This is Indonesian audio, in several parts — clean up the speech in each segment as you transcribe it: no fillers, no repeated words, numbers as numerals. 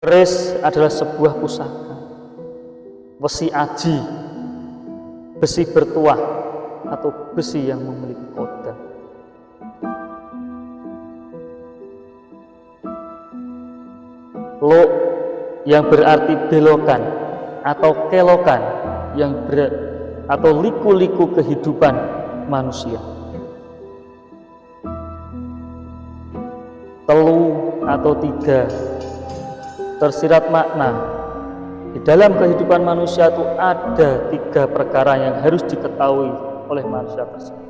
Keris adalah sebuah pusaka, besi aji, besi bertuah, atau besi yang memiliki kodam. Lo yang berarti belokan atau kelokan, atau liku-liku kehidupan manusia. Telu atau tiga, tersirat makna. Di dalam kehidupan manusia itu ada tiga perkara yang harus diketahui oleh manusia tersebut.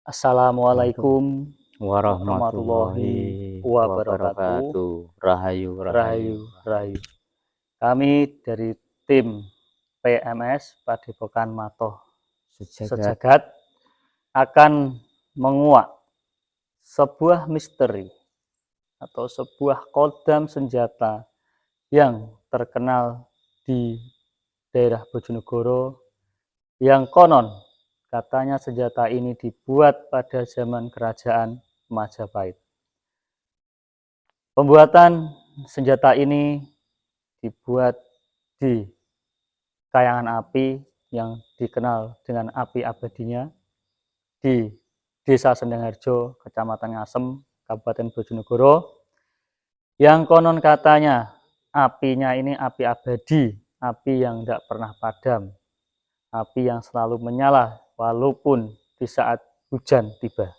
Assalamualaikum warahmatullahi wabarakatuh. Rahayu. Rahayu. Kami dari tim PMS Padepokan Matoh Sejagat akan menguak sebuah misteri atau sebuah kodam senjata yang terkenal di daerah Bojonegoro, yang konon katanya senjata ini dibuat pada zaman kerajaan Majapahit. Pembuatan senjata ini dibuat di kayangan api yang dikenal dengan api abadinya di Desa Sendangharjo, Kecamatan Ngasem, Kabupaten Bojonegoro, yang konon katanya apinya ini api abadi, api yang tidak pernah padam, api yang selalu menyala walaupun di saat hujan tiba.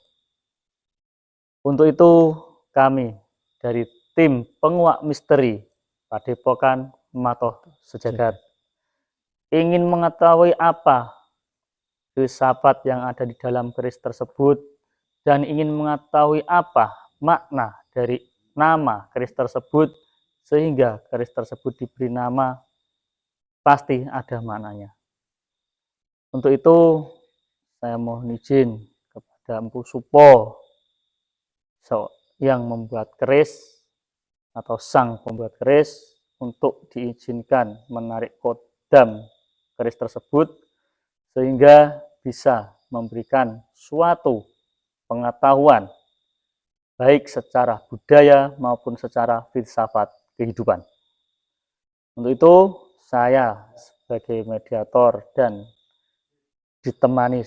Untuk itu kami dari tim penguak misteri Padepokan Matoh Sejagat ingin mengetahui apa filsafat yang ada di dalam keris tersebut, dan ingin mengetahui apa makna dari nama keris tersebut, sehingga keris tersebut diberi nama pasti ada maknanya. Untuk itu saya mohon izin kepada Empu Supo yang membuat keris atau sang pembuat keris untuk diizinkan menarik kodam keris tersebut sehingga bisa memberikan suatu pengetahuan baik secara budaya maupun secara filsafat kehidupan. Untuk itu saya sebagai mediator dan ditemani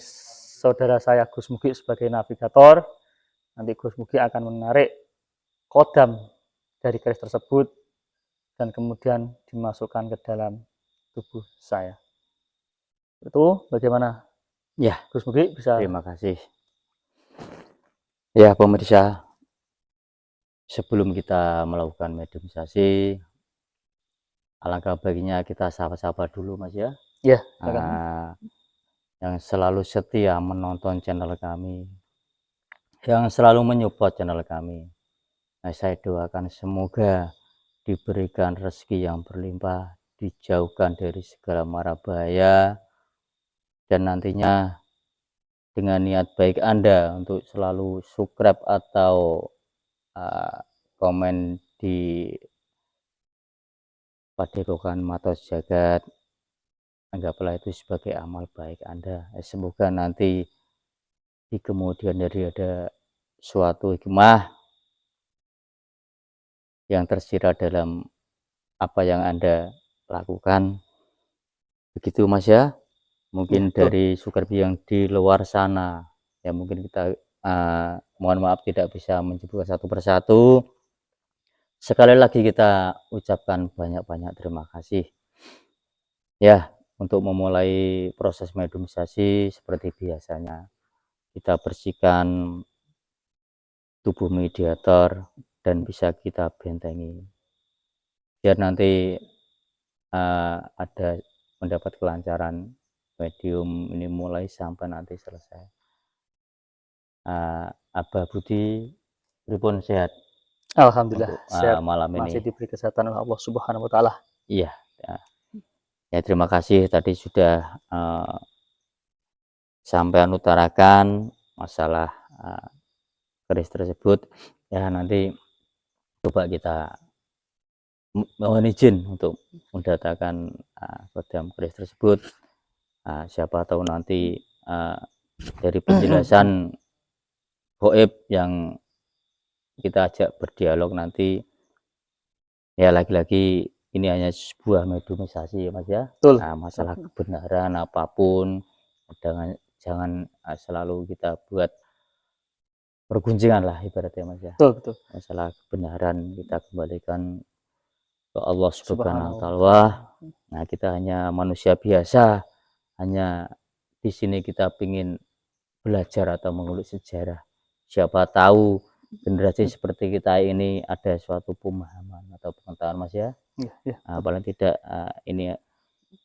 saudara saya Gus Mugi sebagai navigator. Nanti Gus Mugi akan menarik kodam dari keris tersebut dan kemudian dimasukkan ke dalam tubuh saya. Itu bagaimana? Ya, Gus Mugi bisa. Terima kasih. Ya, pemirsa, sebelum kita melakukan mediumisasi, alangkah baiknya kita sapa-sapa dulu, Mas ya. Ya, yang selalu setia menonton channel kami, yang selalu menyupport channel kami. Nah, saya doakan semoga diberikan rezeki yang berlimpah, dijauhkan dari segala mara bahaya, dan nantinya dengan niat baik Anda untuk selalu subscribe atau komen di Padepokan Matoh Sejagat, anggaplah itu sebagai amal baik Anda. Semoga nanti di kemudian hari ada suatu hikmah yang tersirat dalam apa yang Anda lakukan. Begitu Mas ya. Mungkin ya, dari Sukarbi yang di luar sana ya, mungkin kita mohon maaf tidak bisa menyebutkan satu persatu. Sekali lagi kita ucapkan banyak-banyak terima kasih ya. Untuk memulai proses mediumisasi seperti biasanya, kita bersihkan tubuh mediator dan bisa kita bentengi biar nanti ada mendapat kelancaran medium ini mulai sampai nanti selesai. Abah Budi pripun sehat? Alhamdulillah sehat malam ini. Masih diberi kesehatan oleh Allah Subhanahu wa taala. Iya. Ya, terima kasih tadi sudah sampai utarakan masalah keris tersebut. Ya, nanti coba kita mohon izin untuk mendatangkan kodam keris tersebut. Siapa tahu nanti dari penjelasan goib yang kita ajak berdialog nanti, ya lagi-lagi ini hanya sebuah mediumisasi ya Mas ya. Betul. Masalah kebenaran apapun jangan selalu kita buat pergunjingan lah ibaratnya Mas ya. Betul. Masalah kebenaran kita kembalikan ke Allah Subhanahu wa Subhanallah. Ta'ala. Nah, kita hanya manusia biasa, hanya di sini kita ingin belajar atau mengulik sejarah. Siapa tahu generasi seperti kita ini ada suatu pemahaman atau pengetahuan Mas ya. Ya. Paling tidak ini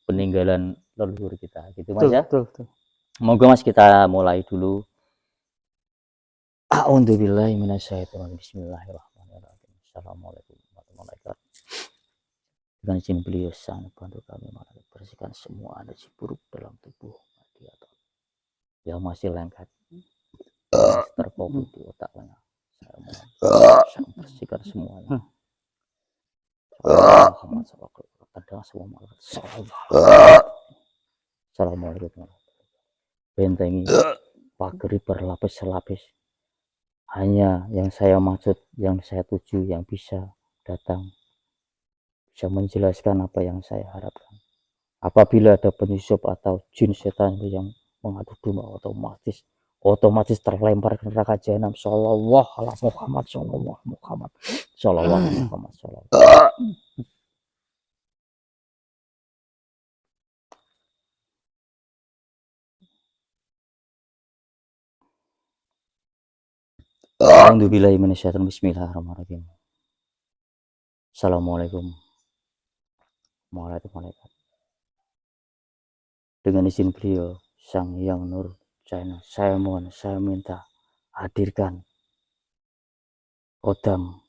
peninggalan leluhur kita gitu Mas ya. Betul. Monggo Mas kita mulai dulu. A'udzubillahi minasyaitonir rajim. Bismillahirrahmanirrahim. Assalamualaikum warahmatullahi wabarakatuh. Dengan izin beliau sang bantu kami bersihkan semua energi buruk dalam tubuh yang masih lengket, terkopi di otaknya. Saya bersihkan semuanya. Assalamualaikum. Bentengi pagari berlapis-lapis. Hanya yang saya maksud, yang saya tuju, yang bisa datang, bisa menjelaskan apa yang saya harapkan. Apabila ada penyusup atau jin setan yang mengadu domba, otomatis terlempar ke neraka jahanam. Shallallahu ala Muhammad, shallallahu Muhammad, shallallahu Muhammad, shallallahu. Alhamdulillah, bismillahirrahmanirrahim. Assalamualaikum warahmatullahi wabarakatuh. Dengan izin beliau Sang Hyang Nur China, saya minta hadirkan kodam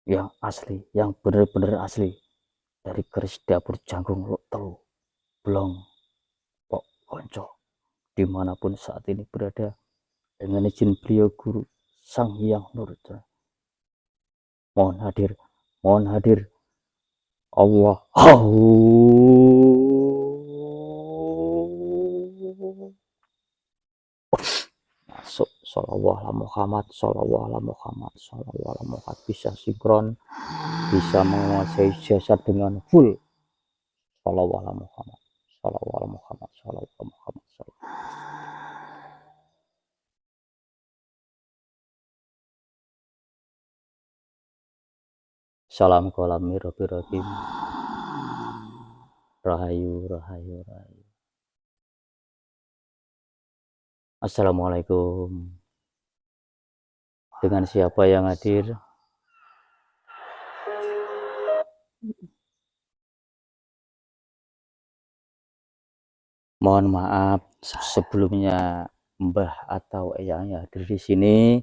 yang asli, yang benar-benar asli dari keris dapur janggung Luk Telu Blong Pok Konco dimanapun saat ini berada. Dengan izin beliau Guru Sang Hyang Nur China, mohon hadir Allah. Shollallahu ala Muhammad, shollallahu ala Muhammad, shollallahu ala Muhammad. Bisa sinkron, bisa menguasai jasad dengan full. Shollallahu ala Muhammad, shollallahu ala Muhammad, shollallahu ala Muhammad. Salam kolam mirobirokim. Rahayu. Assalamualaikum. Dengan siapa yang hadir? Mohon maaf sebelumnya Mbah atau Eyang yang hadir di sini.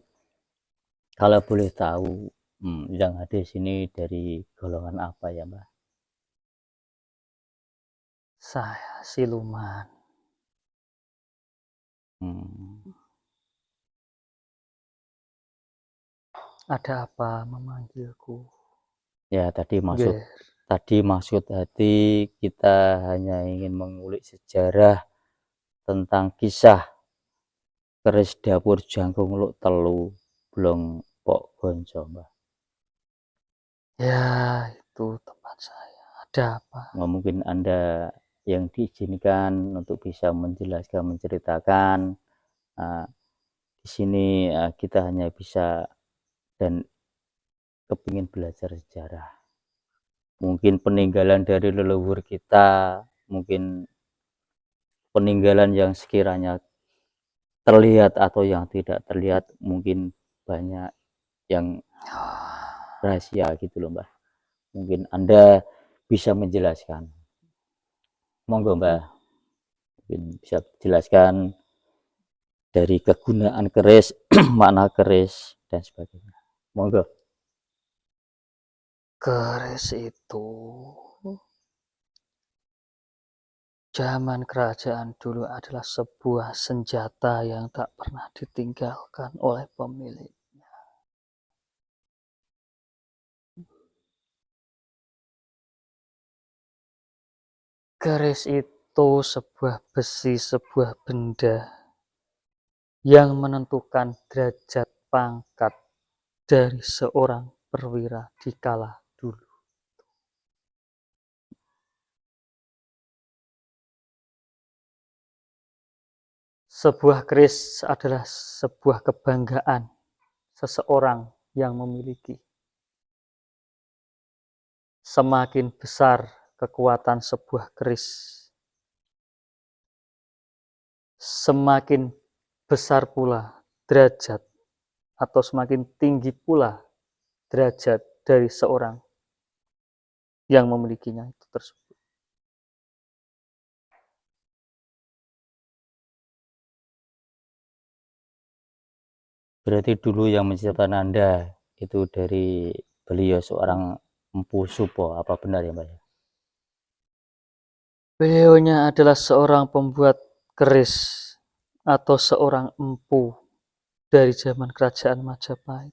Kalau boleh tahu yang hadir di sini dari golongan apa ya Mbah? Saya siluman. Ada apa memanggilku? Ya tadi maksud hati kita hanya ingin mengulik sejarah tentang kisah keris dapur janggung Luk Telu Blong Pok Konco Mbah. Ya itu tempat saya. Ada apa? Mungkin Anda yang diizinkan untuk bisa menceritakan. Di sini kita hanya bisa dan kepingin belajar sejarah. Mungkin peninggalan dari leluhur kita, mungkin peninggalan yang sekiranya terlihat atau yang tidak terlihat, mungkin banyak yang rahasia gitu loh Mbah. Mungkin Anda bisa menjelaskan. Monggo Mbah, mungkin bisa jelaskan dari kegunaan keris, makna keris dan sebagainya. Monggo. Keris itu zaman kerajaan dulu adalah sebuah senjata yang tak pernah ditinggalkan oleh pemiliknya. Keris itu sebuah besi, sebuah benda yang menentukan derajat pangkat dari seorang perwira di kala dulu. Sebuah keris adalah sebuah kebanggaan seseorang yang memiliki. Semakin besar kekuatan sebuah keris, semakin besar pula derajat atau semakin tinggi pula derajat dari seorang yang memilikinya itu tersebut. Berarti dulu yang menciptakan Anda itu dari beliau seorang Empu Supo, apa benar ya Mbak ya? Beliaunya adalah seorang pembuat keris atau seorang empu dari zaman kerajaan Majapahit.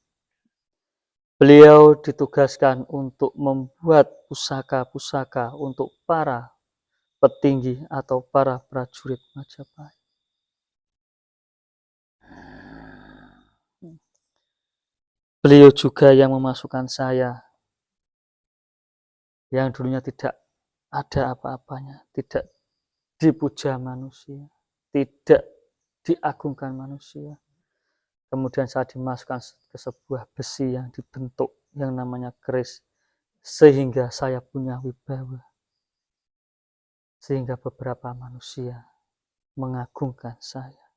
Beliau ditugaskan untuk membuat pusaka-pusaka untuk para petinggi atau para prajurit Majapahit. Beliau juga yang memasukkan saya yang dulunya tidak ada apa-apanya, tidak dipuja manusia, tidak diagungkan manusia. Kemudian saya dimasukkan ke sebuah besi yang dibentuk yang namanya keris, sehingga saya punya wibawa, sehingga beberapa manusia mengagungkan saya.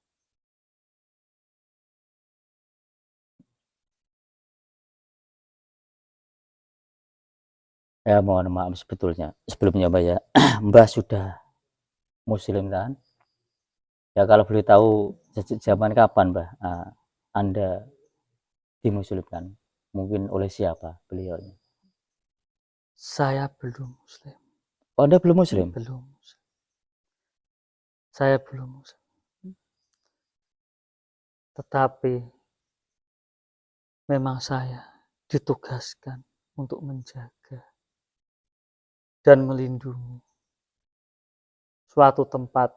Ya mohon maaf sebelumnya Mbak ya. Mbah sudah Muslim kan? Ya kalau boleh tahu sejak zaman kapan Mbah Anda dimuslimkan? Mungkin oleh siapa beliaunya? Saya belum Muslim. Oh, Anda belum Muslim? Belum Muslim. Saya belum Muslim. Tetapi memang saya ditugaskan untuk menjaga dan melindungi suatu tempat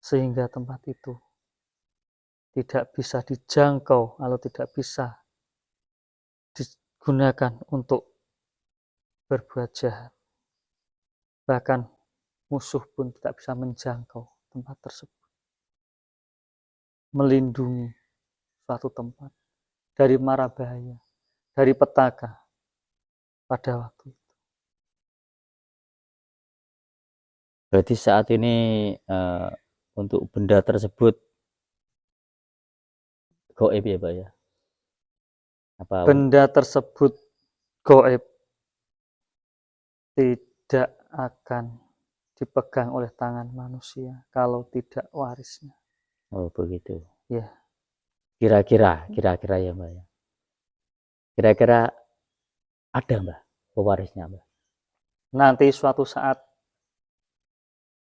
sehingga tempat itu tidak bisa dijangkau atau tidak bisa digunakan untuk berbuat jahat. Bahkan musuh pun tidak bisa menjangkau tempat tersebut. Melindungi suatu tempat dari mara bahaya, dari petaka pada waktu itu. Berarti saat ini untuk benda tersebut goib ya Pak ya? Apa Benda tersebut goib, tidak akan dipegang oleh tangan manusia kalau tidak warisnya. oh begitu. Ya, Kira-kira ya Mbak ya. Kira-kira ada Mbak pewarisnya Mbak? nanti suatu saat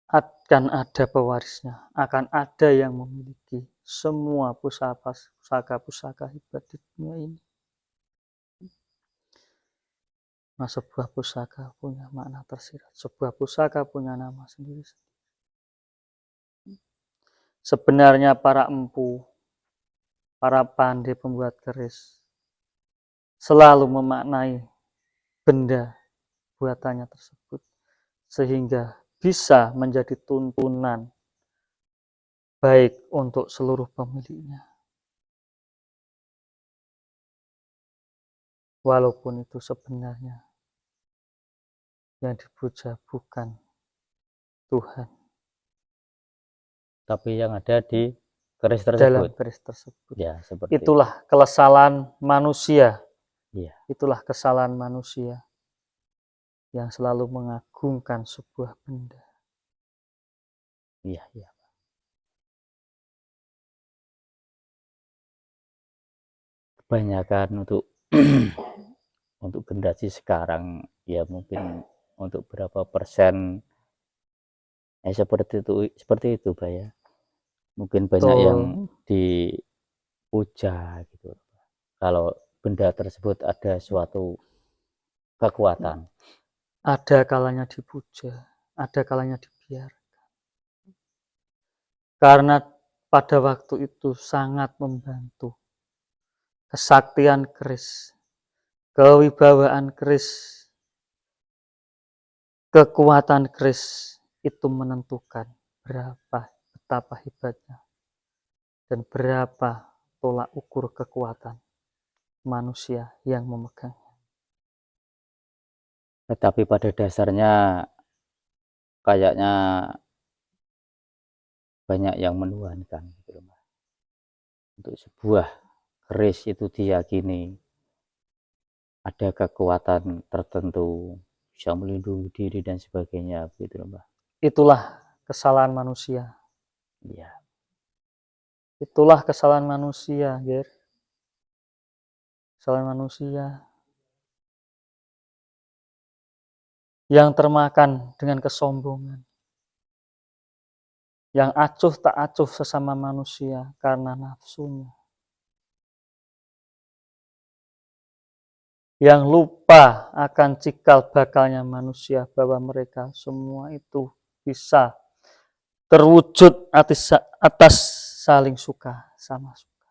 akan ada pewarisnya, akan ada yang memiliki semua pusaka-pusaka hebat di dunia ini. Nah, sebuah pusaka punya makna tersirat, sebuah pusaka punya nama sendiri. Sebenarnya para empu, para pandai pembuat keris selalu memaknai benda buatannya tersebut sehingga bisa menjadi tuntunan baik untuk seluruh pemiliknya. Walaupun itu sebenarnya yang dipuja bukan Tuhan, Tapi yang ada di keris dalam tersebut. keris tersebut. Ya, seperti Itulah kesalahan manusia. Iya. Itulah kesalahan manusia yang selalu mengagungkan sebuah benda. Iya, iya. Kebanyakan untuk untuk generasi sekarang ya mungkin untuk berapa persen ya seperti itu Pak ya. Mungkin banyak yang dipuja gitu. Kalau benda tersebut ada suatu kekuatan. ada kalanya dipuja, ada kalanya dibiarkan. Karena pada waktu itu sangat membantu kesaktian keris, kewibawaan keris, kekuatan keris itu menentukan betapa hebatnya dan berapa tolak ukur kekuatan manusia yang memegang. Tetapi pada dasarnya kayaknya banyak yang menuhankan gitu, Mas. Untuk sebuah keris itu diyakini ada kekuatan tertentu, bisa melindungi diri dan sebagainya gitu, Mbak. Itulah kesalahan manusia. Iya. Itulah kesalahan manusia, Ger. Kesalahan manusia yang termakan dengan kesombongan, yang acuh tak acuh sesama manusia karena nafsunya, yang lupa akan cikal bakalnya manusia bahwa mereka semua itu bisa terwujud atas saling suka sama suka.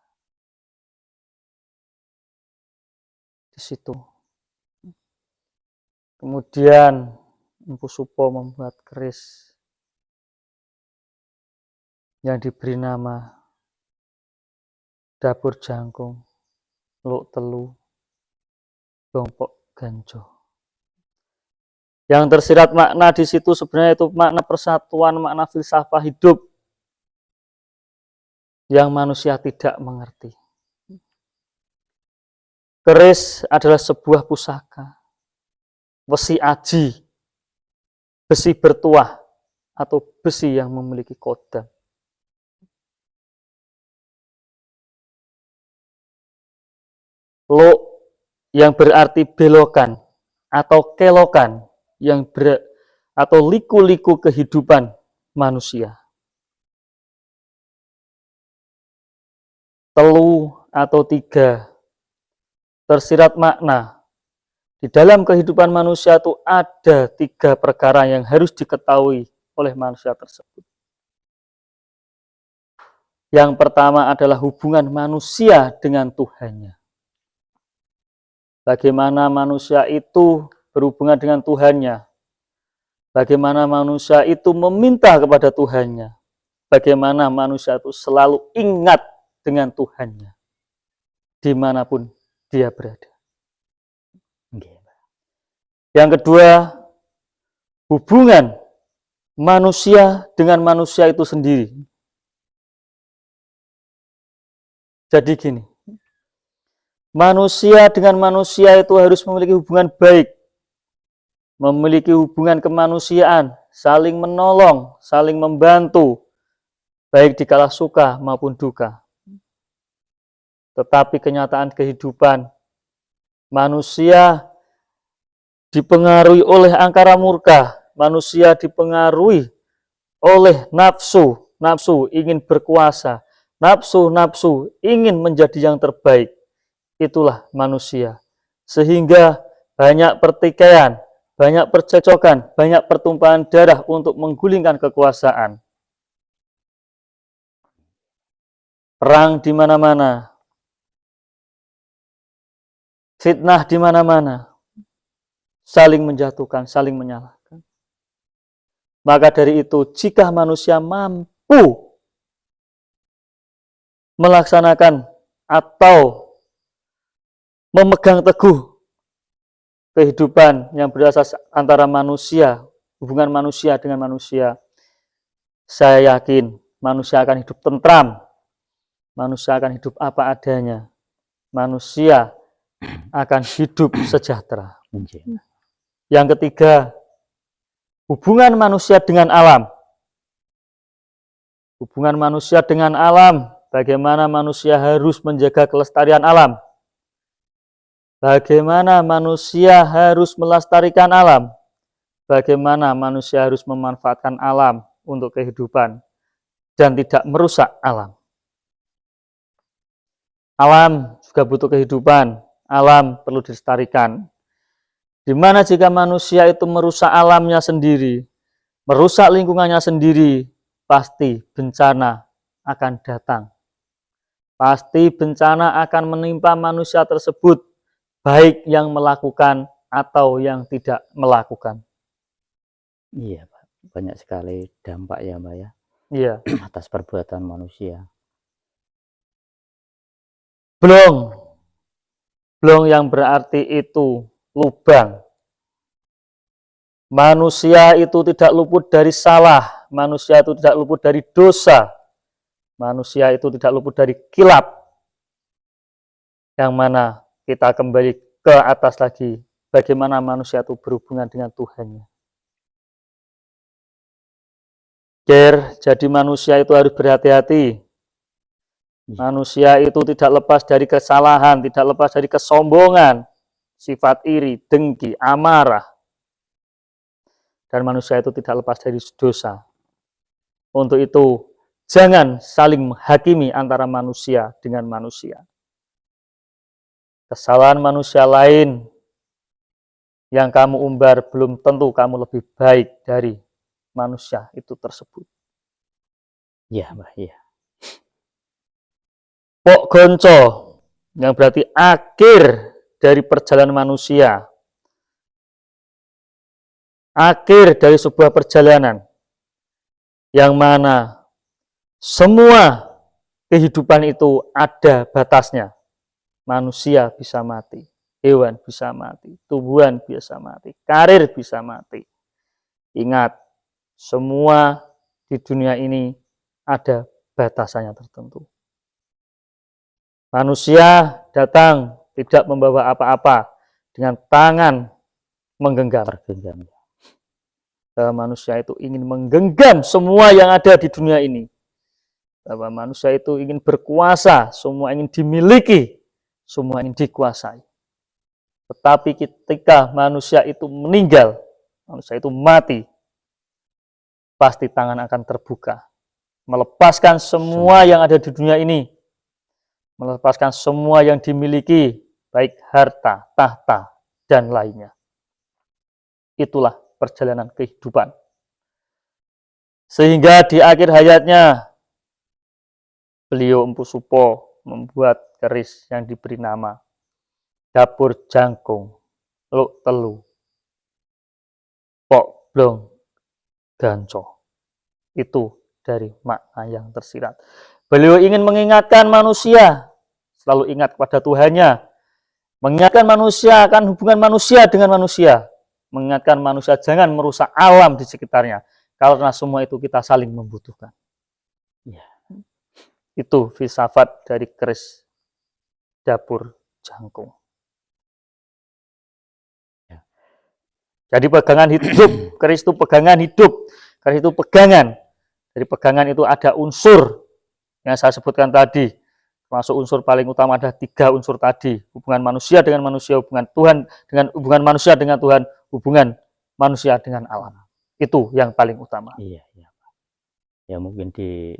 Di situ. Kemudian Empu Supo membuat keris yang diberi nama Dapur Jangkung, Luk Telu, Bongpok Ganjo. Yang tersirat makna di situ sebenarnya itu makna persatuan, makna filsafat hidup yang manusia tidak mengerti. Keris adalah sebuah pusaka, besi aji, besi bertuah, atau besi yang memiliki kodam. Lo yang berarti belokan atau kelokan atau liku-liku kehidupan manusia. Telu atau tiga tersirat makna. Di dalam kehidupan manusia itu ada tiga perkara yang harus diketahui oleh manusia tersebut. Yang pertama adalah hubungan manusia dengan Tuhannya. Bagaimana manusia itu berhubungan dengan Tuhannya. Bagaimana manusia itu meminta kepada Tuhannya. Bagaimana manusia itu selalu ingat dengan Tuhannya. Dimanapun dia berada. Yang kedua, hubungan manusia dengan manusia itu sendiri. Jadi gini, manusia dengan manusia itu harus memiliki hubungan baik, memiliki hubungan kemanusiaan, saling menolong, saling membantu, baik di kala suka maupun duka. Tetapi kenyataan kehidupan manusia dipengaruhi oleh angkara murka, manusia dipengaruhi oleh nafsu ingin berkuasa, nafsu ingin menjadi yang terbaik. Itulah manusia. Sehingga banyak pertikaian, banyak percekcokan, banyak pertumpahan darah untuk menggulingkan kekuasaan. Perang di mana-mana, fitnah di mana-mana, saling menjatuhkan, saling menyalahkan. Maka dari itu, jika manusia mampu melaksanakan atau memegang teguh kehidupan yang berasas antara manusia, hubungan manusia dengan manusia, saya yakin manusia akan hidup tentram, manusia akan hidup apa adanya, manusia akan hidup sejahtera. Yang ketiga, hubungan manusia dengan alam. Hubungan manusia dengan alam, bagaimana manusia harus menjaga kelestarian alam. Bagaimana manusia harus melestarikan alam. Bagaimana manusia harus memanfaatkan alam untuk kehidupan dan tidak merusak alam. Alam juga butuh kehidupan, alam perlu dilestarikan. Dimana jika manusia itu merusak alamnya sendiri, merusak lingkungannya sendiri, pasti bencana akan datang. Pasti bencana akan menimpa manusia tersebut, baik yang melakukan atau yang tidak melakukan. Iya, Pak. Banyak sekali dampak ya, Mbak ya, Iya. atas perbuatan manusia. Blong yang berarti itu lubang. Manusia itu tidak luput dari salah, manusia itu tidak luput dari dosa, manusia itu tidak luput dari kilap. Yang mana kita kembali ke atas lagi, bagaimana manusia itu berhubungan dengan Tuhannya. Jadi manusia itu harus berhati-hati. Manusia itu tidak lepas dari kesalahan, tidak lepas dari kesombongan, sifat iri, dengki, amarah. Dan manusia itu tidak lepas dari dosa. Untuk itu, jangan saling menghakimi antara manusia dengan manusia. Kesalahan manusia lain yang kamu umbar belum tentu kamu lebih baik dari manusia itu tersebut. Iya, Mbak, iya. Pok gonco, yang berarti akhir dari perjalanan manusia. Akhir dari sebuah perjalanan. Yang mana semua kehidupan itu ada batasnya. Manusia bisa mati, hewan bisa mati, tumbuhan bisa mati, karir bisa mati. Ingat, semua di dunia ini ada batasannya tertentu. Manusia datang tidak membawa apa-apa, dengan tangan menggenggam. Bahwa manusia itu ingin menggenggam semua yang ada di dunia ini. Bahwa manusia itu ingin berkuasa, semua ingin dimiliki, semua ingin dikuasai. Tetapi ketika manusia itu meninggal, manusia itu mati, pasti tangan akan terbuka. Melepaskan semua yang ada di dunia ini. Melepaskan semua yang dimiliki, baik harta, tahta, dan lainnya. Itulah perjalanan kehidupan. Sehingga di akhir hayatnya, beliau Empu Supo membuat keris yang diberi nama Dapur Jangkung, Luk Telu, Pok Blong, Ganco. Itu dari makna yang tersirat. Beliau ingin mengingatkan manusia, selalu ingat kepada Tuhannya, mengingatkan manusia akan hubungan manusia dengan manusia, mengingatkan manusia jangan merusak alam di sekitarnya, karena semua itu kita saling membutuhkan. Ya. Itu filsafat dari keris Dapur Jangkung. Ya. Jadi pegangan hidup, keris itu pegangan hidup, keris itu pegangan. Dari pegangan itu ada unsur yang saya sebutkan tadi, termasuk unsur paling utama ada 3 unsur tadi, hubungan manusia dengan manusia, hubungan Tuhan dengan hubungan manusia dengan Tuhan, hubungan manusia dengan alam. Itu yang paling utama. Iya, iya. Ya mungkin di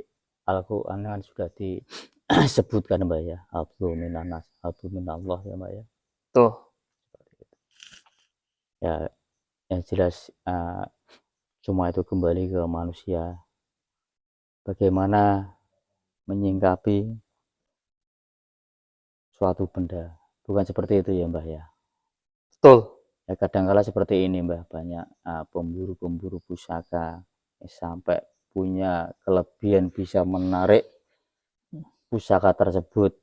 Al-Quran kan sudah disebutkan, Mbak ya, Abdu minanas, Abdu minallah ya, Mbak ya. Tuh. Ya, yang jelas semua itu kembali ke manusia. Bagaimana menyingkapi suatu benda, bukan seperti itu ya, Mbak ya. Betul. Ya kadangkala seperti ini, Mbak, banyak pemburu-pemburu pusaka sampai punya kelebihan bisa menarik pusaka tersebut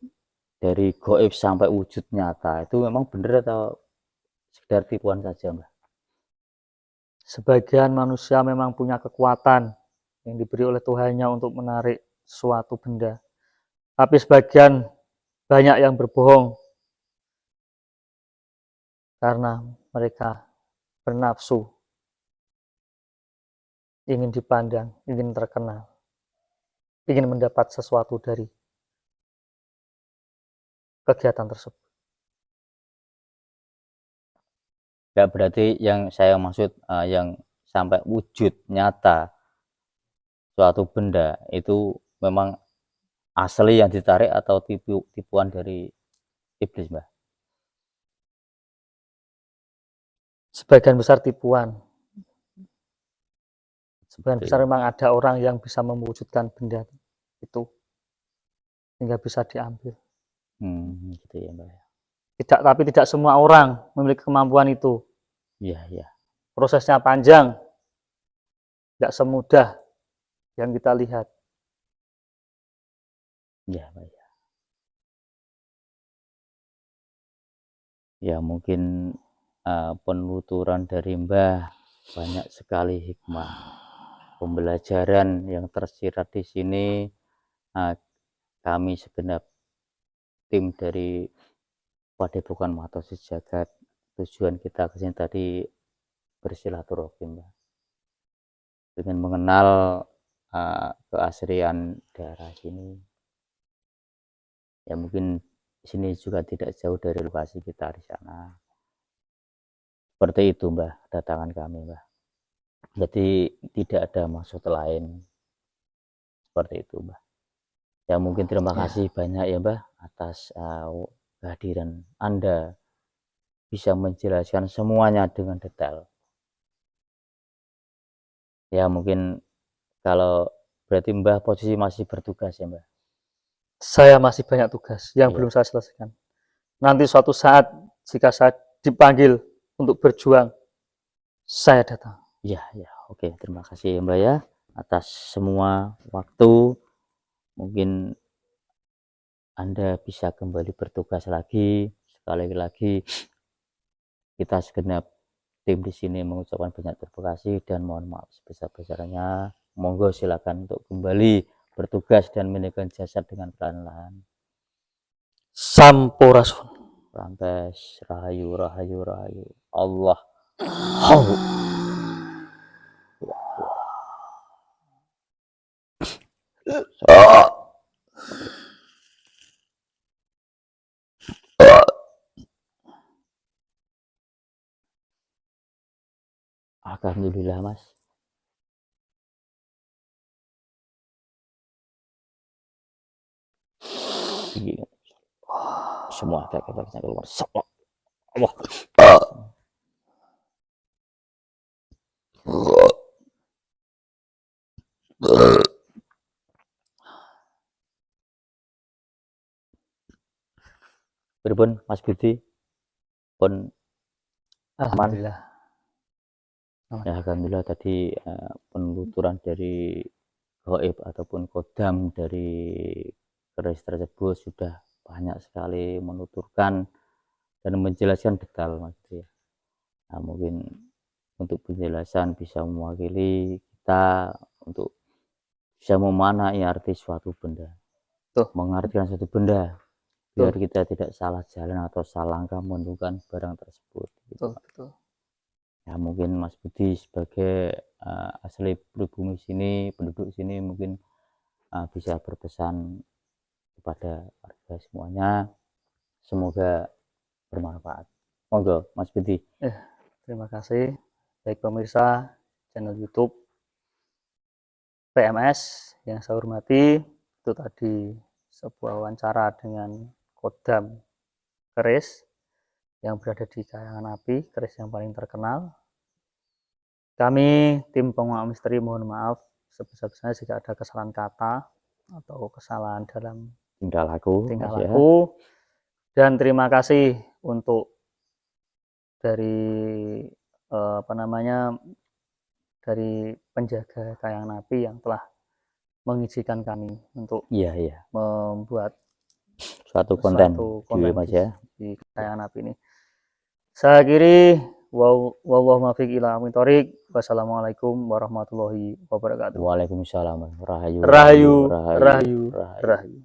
dari goib sampai wujud nyata. Itu memang benar atau sekedar tipuan saja, Mbak? Sebagian manusia memang punya kekuatan yang diberi oleh Tuhannya untuk menarik suatu benda. Tapi sebagian banyak yang berbohong karena mereka bernafsu, ingin dipandang, ingin terkenal, ingin mendapat sesuatu dari kegiatan tersebut. Ya berarti yang saya maksud yang sampai wujud nyata suatu benda itu memang asli yang ditarik atau tipuan dari iblis, Mbak? sebagian besar tipuan. Sebagian Seperti besar memang ada orang yang bisa mewujudkan benda itu hingga bisa diambil. gitu ya, Mbak. Tapi tidak semua orang memiliki kemampuan itu. Iya, iya. Prosesnya panjang, tidak semudah yang kita lihat. Iya, Mbak. Ya, mungkin penuturan dari Mbah banyak sekali hikmah, pembelajaran yang tersirat di sini. Kami segenap tim dari Padepokan Mato Sejagat, tujuan kita ke sini tadi bersilaturahim, Mbah, dengan mengenal keasrian daerah sini. Ya mungkin sini juga tidak jauh dari lokasi kita di sana. Seperti itu, Mbah, datangan kami, Mbah. Jadi tidak ada maksud lain. Seperti itu, Mbah. Ya mungkin terima kasih banyak ya, Mbah, atas kehadiran Anda, bisa menjelaskan semuanya dengan detail. Ya mungkin kalau berarti Mbah posisi masih bertugas ya, Mbah? Saya masih banyak tugas yang Iya. belum saya selesaikan. Nanti suatu saat jika saya dipanggil untuk berjuang, saya datang. Iya, ya. Oke, terima kasih ya, Mbah ya, atas semua waktu. Mungkin Anda bisa kembali bertugas lagi. Sekali lagi kita segenap tim di sini mengucapkan banyak terima kasih dan mohon maaf sebesar-besarnya. Monggo silakan untuk kembali bertugas dan meninggalkan jasad dengan perlahan-lahan. Sampurasun. Rampes, rahayu, rahayu, rahayu. Allah. Alhamdulillah, Mas. Semua efek-efeknya keluar. Allah. Pripun Mas Budi? Pun Alhamdulillah. ya, alhamdulillah tadi penuturan dari gaib ataupun kodam dari keris tersebut sudah banyak sekali menuturkan dan menjelaskan detail, Mas. Nah, mungkin untuk penjelasan bisa mewakili kita untuk bisa memaknai arti suatu benda, mengartikan suatu benda, biar kita tidak salah jalan atau salah langkah menemukan barang tersebut. Gitu. Ya mungkin Mas Budi sebagai asli pribumi sini, penduduk sini, mungkin bisa berpesan kepada warga semuanya, semoga bermanfaat. Monggo Mas Budi. Terima kasih. Baik pemirsa channel YouTube PMS yang saya hormati, itu tadi sebuah wawancara dengan kodam keris yang berada di Kayangan Api, keris yang paling terkenal. Kami tim pengungkap misteri mohon maaf sebesar-besarnya jika ada kesalahan kata atau kesalahan dalam tingkah laku. Dan terima kasih untuk dari dari penjaga Kayangan Api yang telah mengizinkan kami untuk membuat suatu konten di Kayangan Api ini. Saya akhiri, wallahu muwaffiq ila aqwamit thoriq. Wassalamualaikum warahmatullahi wabarakatuh. Waalaikumsalam. Rahayu, rahayu, rahayu, rahayu.